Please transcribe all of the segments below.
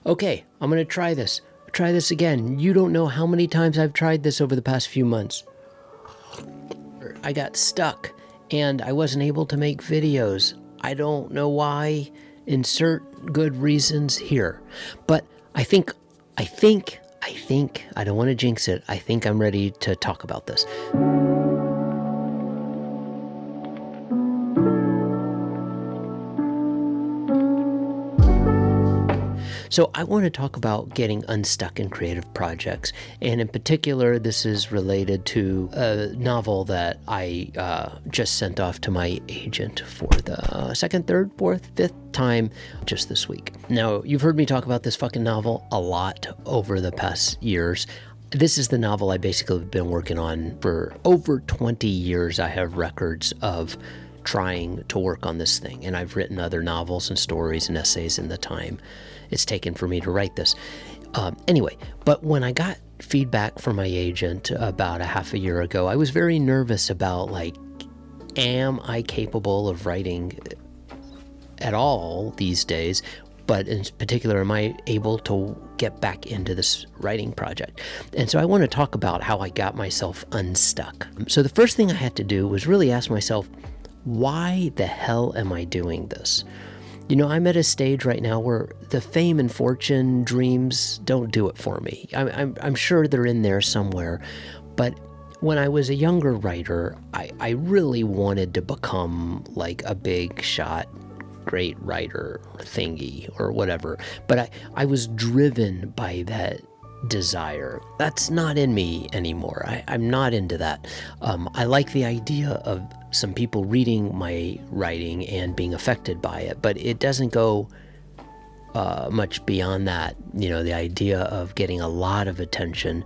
Okay, I'm going to try this. Try this again. You don't know how many times I've tried this over the past few months. I got stuck and I wasn't able to make videos. I don't know why. Insert good reasons here. But I think, I don't want to jinx it. I think I'm ready to talk about this. So I want to talk about getting unstuck in creative projects. And in particular, this is related to a novel that I just sent off to my agent for the second, third, fourth, fifth time just this week. Now, you've heard me talk about this fucking novel a lot over the past years. This is the novel I basically have been working on for over 20 years. I have records of trying to work on this thing, and I've written other novels and stories and essays in the time it's taken for me to write this. Anyway, but when I got feedback from my agent about a half a year ago, I was very nervous about, like, am I capable of writing at all these days? But in particular, am I able to get back into this writing project? And so I want to talk about how I got myself unstuck. So the first thing I had to do was really ask myself, why the hell am I doing this? You know, I'm at a stage right now where the fame and fortune dreams don't do it for me. I'm sure they're in there somewhere, but when I was a younger writer, I really wanted to become like a big shot, great writer thingy or whatever, but I was driven by that desire. That's not in me anymore. I'm not into that. I like the idea of some people reading my writing and being affected by it, but it doesn't go much beyond that. You know, the idea of getting a lot of attention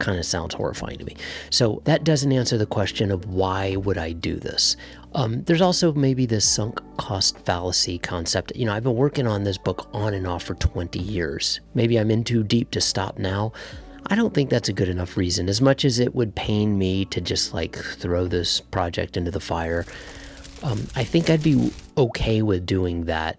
kind of sounds horrifying to me. So that doesn't answer the question of why would I do this. There's also maybe this sunk cost fallacy concept. You know, I've been working on this book on and off for 20 years. Maybe I'm in too deep to stop now. I don't think that's a good enough reason. As much as it would pain me to just like throw this project into the fire, I think I'd be okay with doing that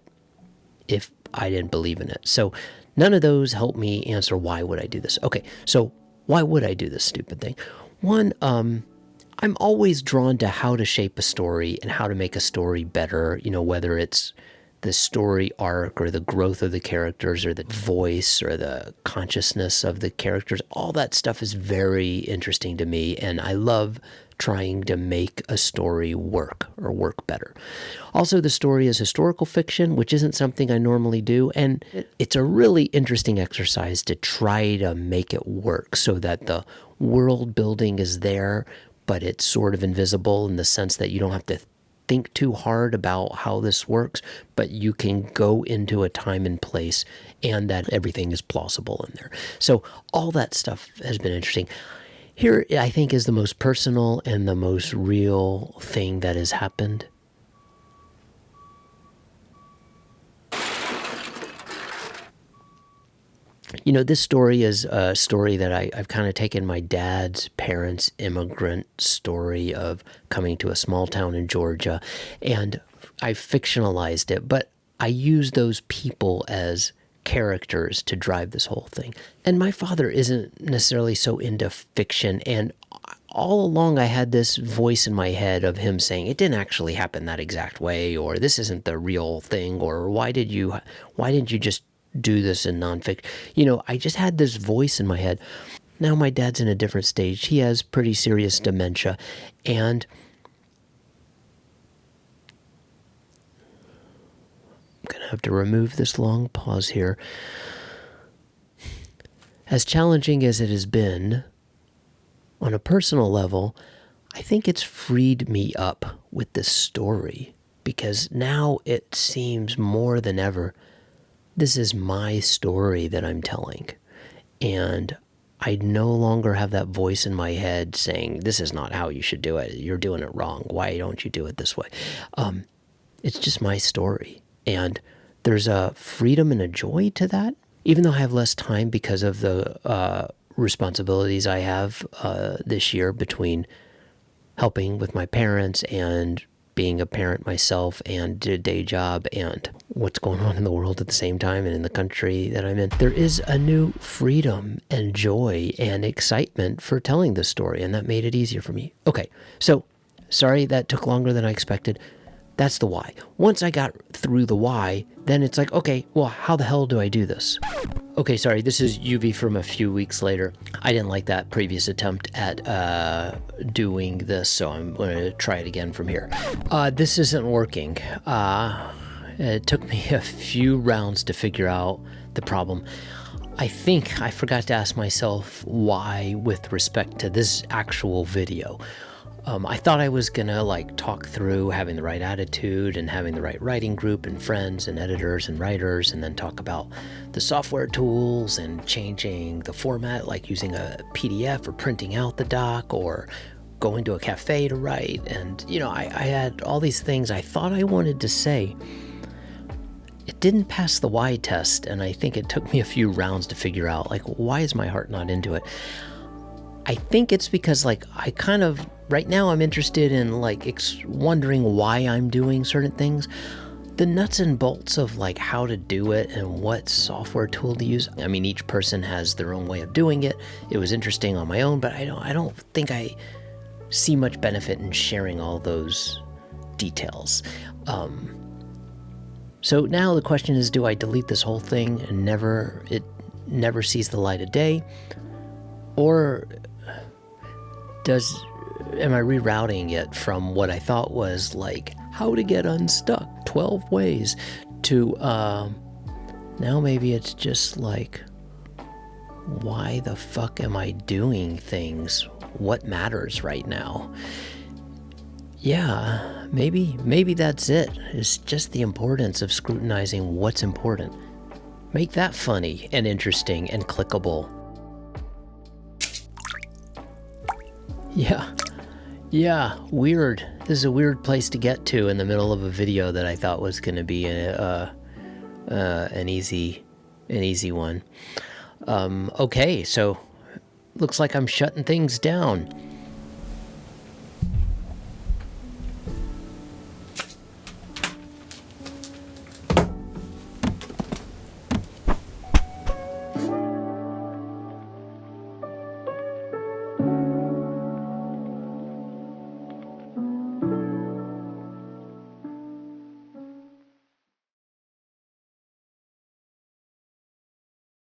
if I didn't believe in it. So none of those help me answer why would I do this. Okay, so why would I do this stupid thing? One, I'm always drawn to how to shape a story and how to make a story better, you know, whether it's the story arc or the growth of the characters or the voice or the consciousness of the characters. All that stuff is very interesting to me, and I love trying to make a story work or work better. Also, the story is historical fiction, which isn't something I normally do, and it's a really interesting exercise to try to make it work so that the world building is there, but it's sort of invisible in the sense that you don't have to think too hard about how this works, but you can go into a time and place and that everything is plausible in there. So all that stuff has been interesting. Here, I think, is the most personal and the most real thing that has happened. You know, this story is a story that I've kind of taken my dad's parents' immigrant story of coming to a small town in Georgia, and I've fictionalized it, but I use those people as characters to drive this whole thing. And my father isn't necessarily so into fiction, and all along I had this voice in my head of him saying, it didn't actually happen that exact way, or this isn't the real thing, or why didn't you just do this in nonfiction? You know, I just had this voice in my head. Now my dad's in a different stage. He has pretty serious dementia, and I'm going to have to remove this long pause here. As challenging as it has been, on a personal level, I think it's freed me up with this story, because now it seems more than ever this is my story that I'm telling, and I no longer have that voice in my head saying, this is not how you should do it. You're doing it wrong. Why don't you do it this way? It's just my story, and there's a freedom and a joy to that, even though I have less time because of the responsibilities I have this year between helping with my parents and being a parent myself and a day job and what's going on in the world at the same time and in the country that I'm in, there is a new freedom and joy and excitement for telling this story, and that made it easier for me. Okay, so sorry that took longer than I expected. That's the why. Once I got through the why, then it's like, okay, well, how the hell do I do this? Okay, sorry, this is UV from a few weeks later. I didn't like that previous attempt at doing this, so I'm going to try it again from here. This isn't working. It took me a few rounds to figure out the problem. I think I forgot to ask myself why with respect to this actual video. I thought I was gonna talk through having the right attitude and having the right writing group and friends and editors and writers, and then talk about the software tools and changing the format, like using a PDF or printing out the doc or going to a cafe to write. And, I had all these things I thought I wanted to say. It didn't pass the why test, and I think it took me a few rounds to figure out, why is my heart not into it? I think it's because, right now I'm interested in, wondering why I'm doing certain things. The nuts and bolts of, how to do it and what software tool to use. I mean, each person has their own way of doing it. It was interesting on my own, but I don't think I see much benefit in sharing all those details. So now the question is, do I delete this whole thing and it never sees the light of day? Or am I rerouting it from what I thought was how to get unstuck, 12 ways, to now maybe it's just why the fuck am I doing things? What matters right now? Yeah, maybe that's it. It's just the importance of scrutinizing what's important. Make that funny and interesting and clickable. Yeah, weird. This is a weird place to get to in the middle of a video that I thought was going to be an easy one. Okay, so looks like I'm shutting things down.